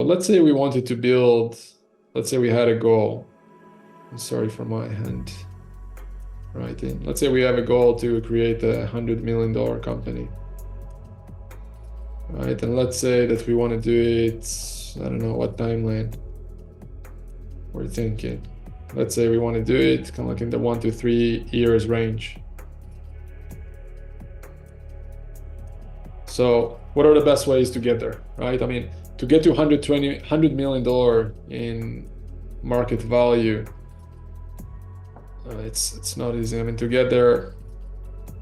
let's say we wanted to build, let's say we had a goal. Sorry for my hand writing. Let's say we have a goal to create a $100 million company. Right, and let's say that we want to do it, I don't know what timeline we're thinking. Let's say we want to do it kind of like in the 1 to 3 years range. So what are the best ways to get there, right? I mean, to get to $100 million in market value, it's not easy. I mean, to get there,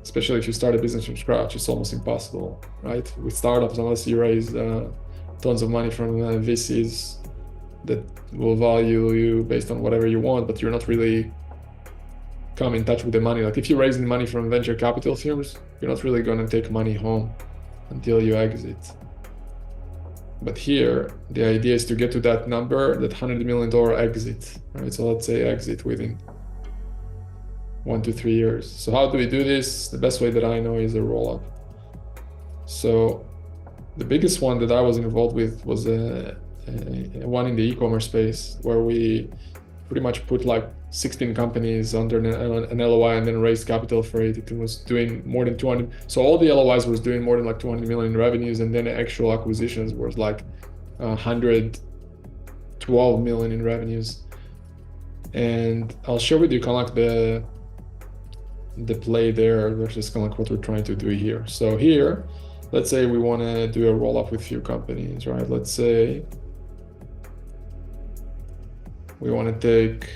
especially if you start a business from scratch, it's almost impossible, right? With startups, unless you raise tons of money from VCs that will value you based on whatever you want, but you're not really come in touch with the money. Like if you're raising money from venture capital firms, you're not really going to take money home until you exit. But here, the idea is to get to that number, that $100 million exit, right? So let's say exit within 1 to 3 years. So how do we do this? The best way that I know is a roll-up. So the biggest one that I was involved with was one in the e-commerce space, where we pretty much put like 16 companies under an LOI and then raised capital for it. It was doing more than 200. So all the LOIs was doing more than like 200 million in revenues, and then the actual acquisitions was like 112 million in revenues. And I'll share with you kind of like the play there versus kind of like what we're trying to do here. So here, let's say we want to do a roll-up with few companies, right? Let's say we want to take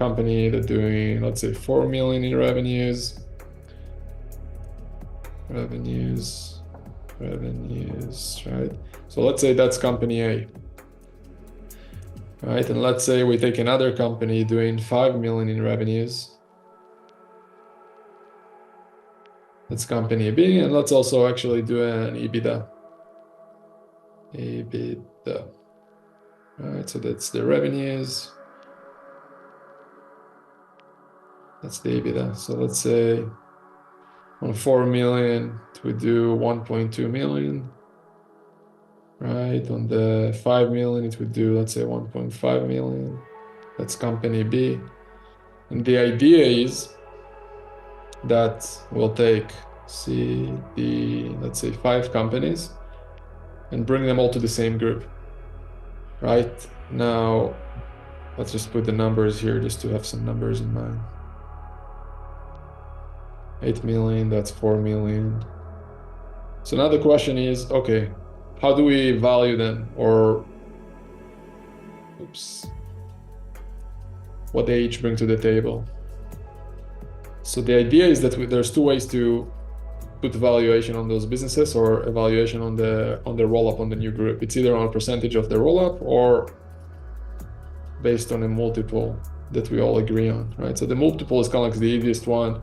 company that doing, let's say 4 million in revenues, right? So let's say that's company A, right? And let's say we take another company doing 5 million in revenues. That's company B, and let's also actually do an EBITDA. All right, so that's the revenues. That's the EBITDA. So let's say on 4 million, it would do 1.2 million. Right, on the 5 million, it would do, let's say 1.5 million. That's company B. And the idea is that we'll take let's say 5 companies and bring them all to the same group. Right now, let's just put the numbers here just to have some numbers in mind. 8 million, that's 4 million. So now the question is, okay, how do we value them, or what they each bring to the table? So the idea is that there's 2 ways to put valuation on those businesses, or evaluation on the roll-up on the new group. It's either on a percentage of the roll-up or based on a multiple that we all agree on, right? So the multiple is kind of like the easiest one.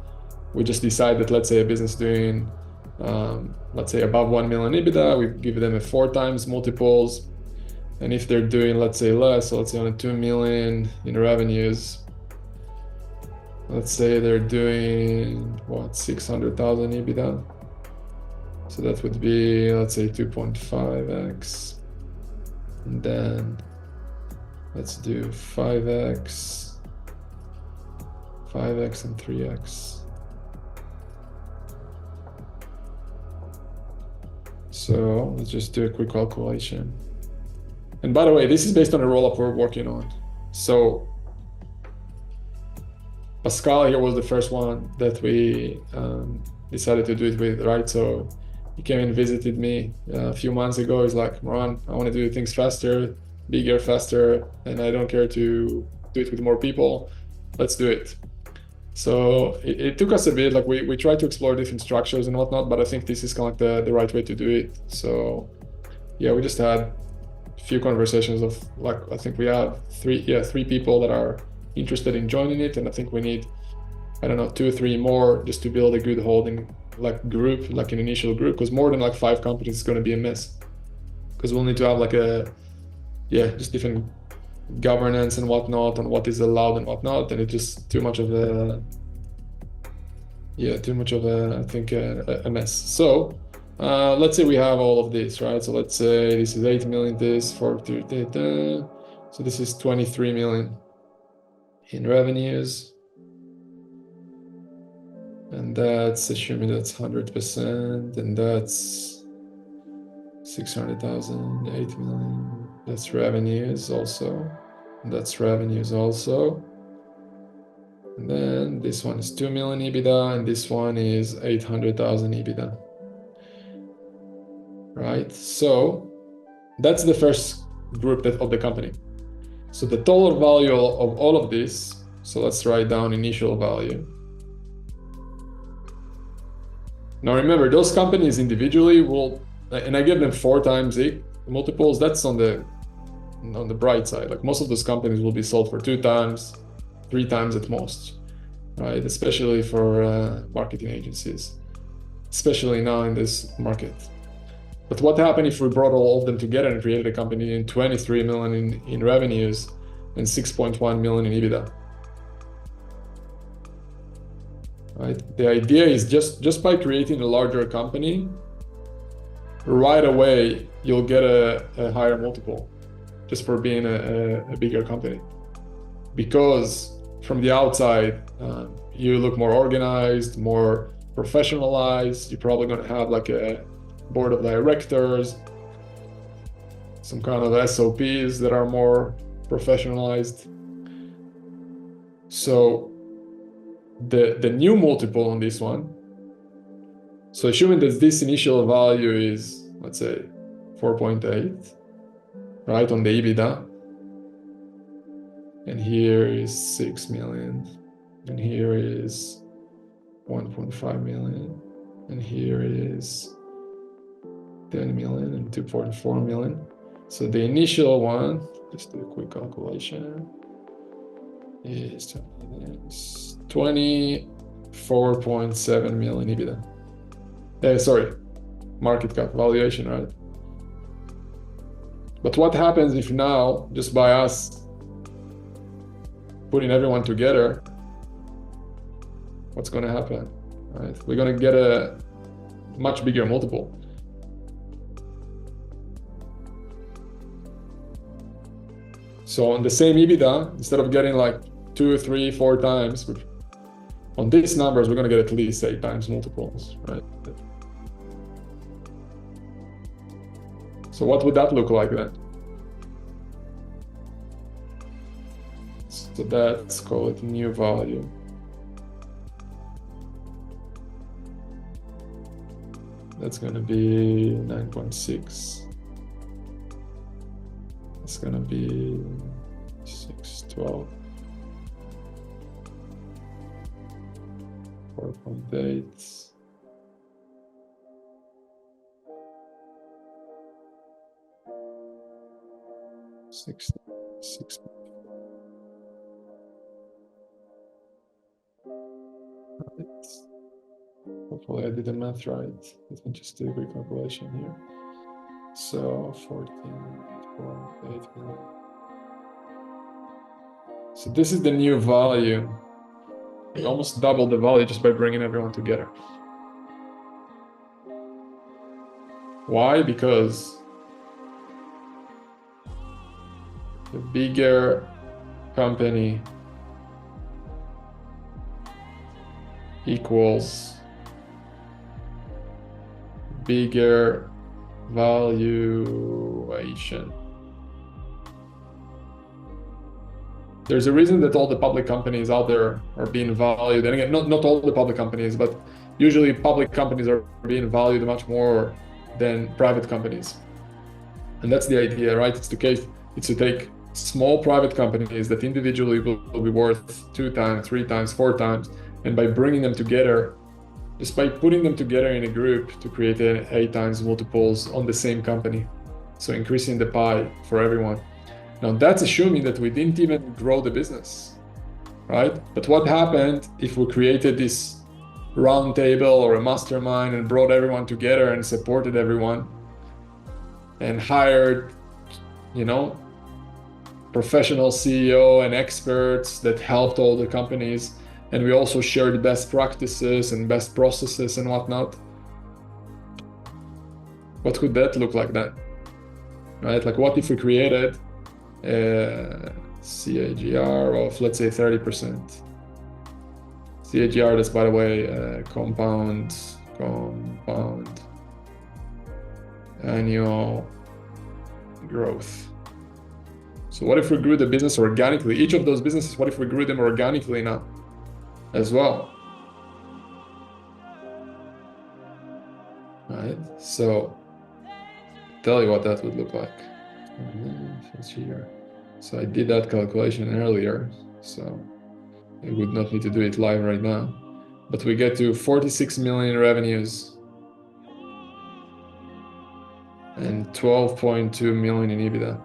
We just decide that, let's say a business doing, let's say above 1 million EBITDA, we give them a 4 times multiples. And if they're doing, let's say less, so let's say on a 2 million in revenues, let's say they're doing, 600,000 EBITDA. So that would be, let's say 2.5x. And then let's do 5x and 3x. So let's just do a quick calculation. And by the way, this is based on a roll-up we're working on. So Pascal here was the first one that we decided to do it with, right? So he came and visited me a few months ago. He's like, Moran, I want to do things faster, bigger, faster, and I don't care to do it with more people. Let's do it. So it took us a bit, like we tried to explore different structures and whatnot, but I think this is kind of like the right way to do it. So yeah, we just had a few conversations of like, I think we have 3 people that are interested in joining it, and I think we need, I don't know, 2 or 3 more just to build a good holding like group, like an initial group, because more than like 5 companies is going to be a mess, because we'll need to have like just different governance and whatnot on what is allowed and whatnot, and it's just too much of a I think a mess. So let's say we have all of this, right? So let's say this is 8 million, this, 40 data. So this is 23 million in revenues. And that's assuming that's 100%, and that's 600,000, 8 million. That's revenues also. And that's revenues also. And then this one is 2 million EBITDA, and this one is 800,000 EBITDA. Right? So that's the first group of the company. So the total value of all of this, so let's write down initial value. Now remember, those companies individually will, and I give them 4 times multiples, that's on the bright side. Like most of those companies will be sold for 2 times, 3 times at most, right? Especially for marketing agencies, especially now in this market. But what happened if we brought all of them together and created a company in 23 million in revenues and 6.1 million in EBITDA? Right? The idea is just by creating a larger company, right away you'll get a higher multiple just for being a bigger company. Because from the outside, you look more organized, more professionalized. You're probably going to have like a board of directors, some kind of SOPs that are more professionalized. So the new multiple on this one, so assuming that this initial value is, let's say, 4.8, right, on the EBITDA, and here is 6 million, and here is 1.5 million, and here is 10 million and 2.4 million. So the initial one, just do a quick calculation, is 24.7 million EBITDA. Sorry, market cap valuation, right? But what happens if now, just by us putting everyone together, what's going to happen, right? We're going to get a much bigger multiple. So on the same EBITDA, instead of getting like 2, 3, 4 times, on these numbers, we're going to get at least 8 times multiples, right? So what would that look like then? So let's call it new value. That's going to be 9.6. It's going to be 612. 4.8. Six. Right. Hopefully I did the math right. Let me just do a quick calculation here. So 14.8 million. So this is the new value. We almost doubled the value just by bringing everyone together. Why? Because the bigger company equals bigger valuation. There's a reason that all the public companies out there are being valued, and again, not all the public companies, but usually public companies are being valued much more than private companies. And that's the idea, right? It's to take small private companies that individually will be worth 2 times, 3 times, 4 times, and by bringing them together, just by putting them together in a group to create 8 times multiples on the same company. So increasing the pie for everyone. Now that's assuming that we didn't even grow the business, right? But what happened if we created this round table or a mastermind and brought everyone together and supported everyone and hired, professional CEO and experts that helped all the companies, and we also shared best practices and best processes and whatnot? what could that look like then? Right? Like what if we created a CAGR of, let's say, 30%? CAGR, that's, by the way, compound annual growth. So what if we grew the business organically? Each of those businesses, what if we grew them organically now as well? Right, so tell you what that would look like. So I did that calculation earlier, so I would not need to do it live right now. But we get to 46 million revenues and 12.2 million in EBITDA.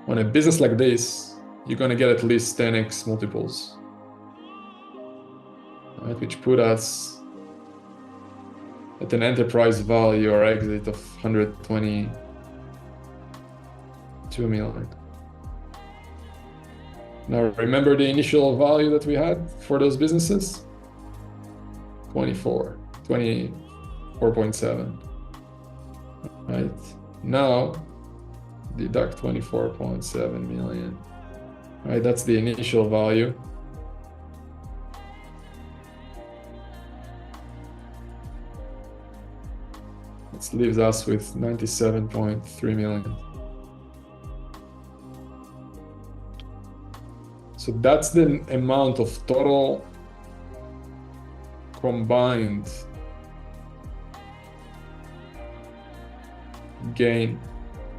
On a business like this, you're going to get at least 10x multiples, right? Which put us at an enterprise value or exit of 122 million. Now, remember the initial value that we had for those businesses? 24.7, right? Now, deduct 24.7 million, right? That's the initial value. This leaves us with 97.3 million. So that's the amount of total combined gain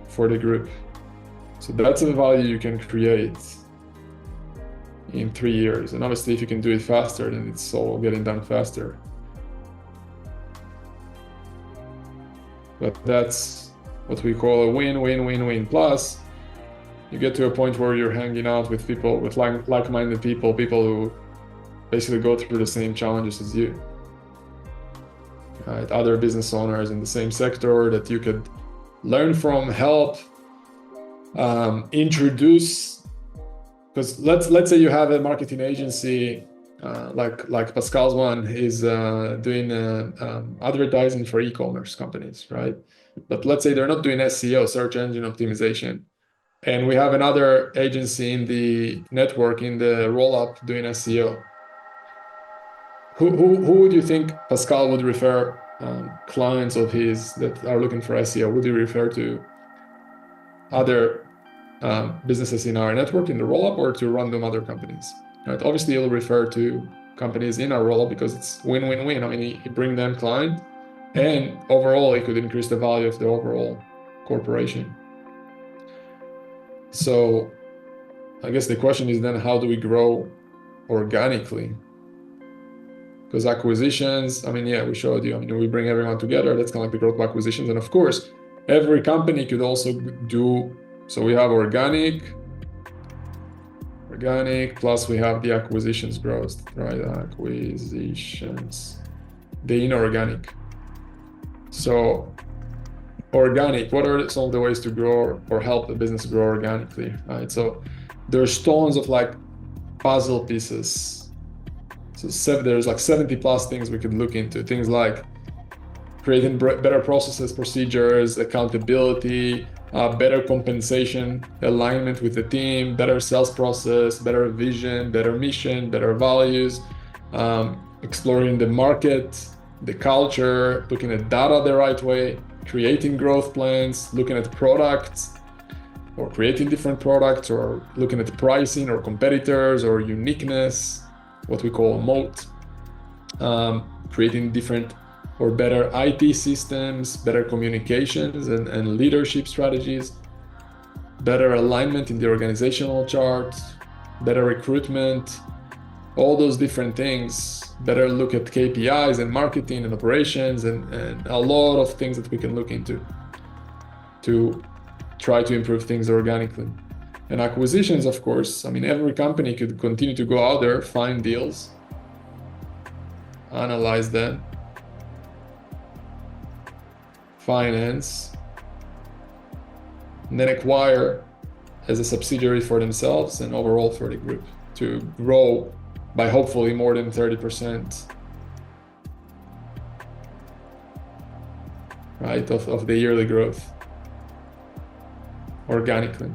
for the group. So that's a value you can create in 3 years. And obviously, if you can do it faster, then it's all getting done faster. But that's what we call a win-win-win-win. Plus, you get to a point where you're hanging out with people, with like-minded people who basically go through the same challenges as you. Right? Other business owners in the same sector that you could learn from, help, introduce. Because let's say you have a marketing agency, like Pascal's one is doing advertising for e-commerce companies, right? But let's say they're not doing SEO, search engine optimization. And we have another agency in the network, in the roll-up, doing SEO. Who would you think Pascal would refer clients of his that are looking for SEO? Would you refer to other businesses in our network in the roll-up, or to random other companies? Right? Obviously, you'll refer to companies in our roll-up because it's win-win-win. I mean, you bring them client, and overall, it could increase the value of the overall corporation. So I guess the question is then, how do we grow organically? Because acquisitions, I mean, yeah, we showed you, I mean, we bring everyone together. That's kind of like the growth of acquisitions. And of course, every company could also do, so we have organic, plus we have the acquisitions growth, right? Acquisitions, the inorganic. So organic, what are some of the ways to grow or help the business grow organically, right? So there's tons of like puzzle pieces. So there's like 70 plus things we could look into. Things like creating better processes, procedures, accountability, better compensation, alignment with the team, better sales process, better vision, better mission, better values, exploring the market, the culture, looking at data the right way, creating growth plans, looking at products or creating different products, or looking at pricing or competitors or uniqueness, what we call a moat, creating different or better IT systems, better communications and leadership strategies, better alignment in the organizational chart, better recruitment, all those different things, better look at KPIs and marketing and operations and a lot of things that we can look into to try to improve things organically. And acquisitions, of course, I mean, every company could continue to go out there, find deals, analyze them, finance, and then acquire as a subsidiary for themselves and overall for the group to grow by hopefully more than 30% right, of the yearly growth organically.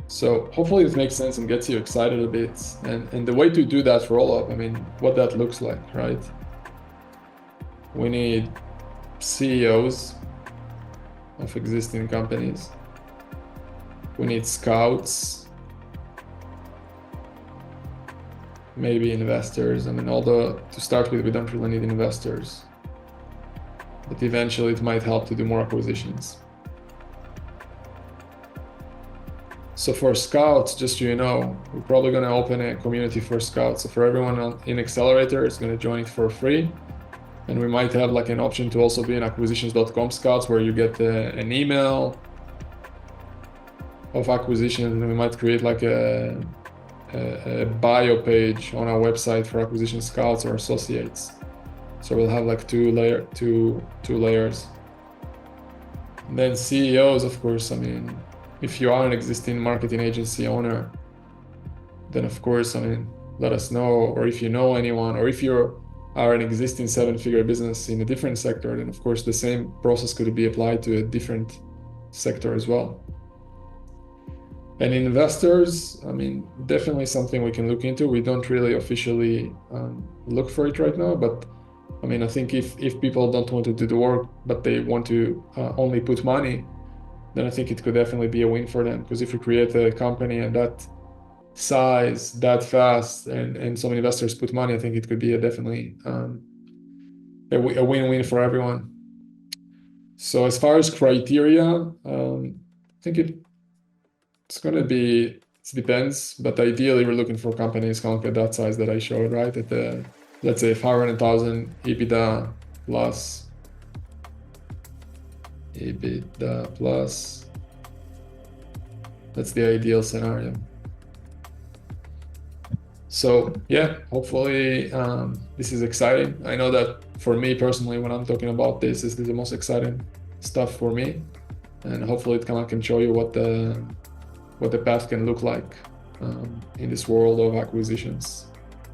So hopefully this makes sense and gets you excited a bit. And the way to do that roll-up, I mean, what that looks like, right? We need CEOs of existing companies. We need scouts, maybe investors. I mean, although to start with, we don't really need investors, but eventually it might help to do more acquisitions. So for scouts, just so you know, we're probably going to open a community for scouts. So for everyone in Accelerator, it's going to join it for free. And we might have like an option to also be in acquisitions.com scouts, where you get an email of acquisitions, and we might create like a bio page on our website for acquisition scouts or associates. So we'll have like two layers. And then CEOs, of course, I mean, if you are an existing marketing agency owner, then of course, I mean, let us know. Or if you know anyone, or if you are an existing 7-figure business in a different sector, then of course the same process could be applied to a different sector as well. And investors, I mean, definitely something we can look into. We don't really officially look for it right now, but I mean, I think if people don't want to do the work, but they want to only put money, then I think it could definitely be a win for them. Because if you create a company and that size, that fast, and some investors put money, I think it could be definitely a win-win for everyone. So as far as criteria, I think it's going to be, it depends, but ideally we're looking for companies kind of at that size that I showed, right? At the, let's say 500,000 EBITDA plus. That's the ideal scenario. So yeah, hopefully this is exciting. I know that for me personally, when I'm talking about this is the most exciting stuff for me, and hopefully it can show you what the path can look like in this world of acquisitions.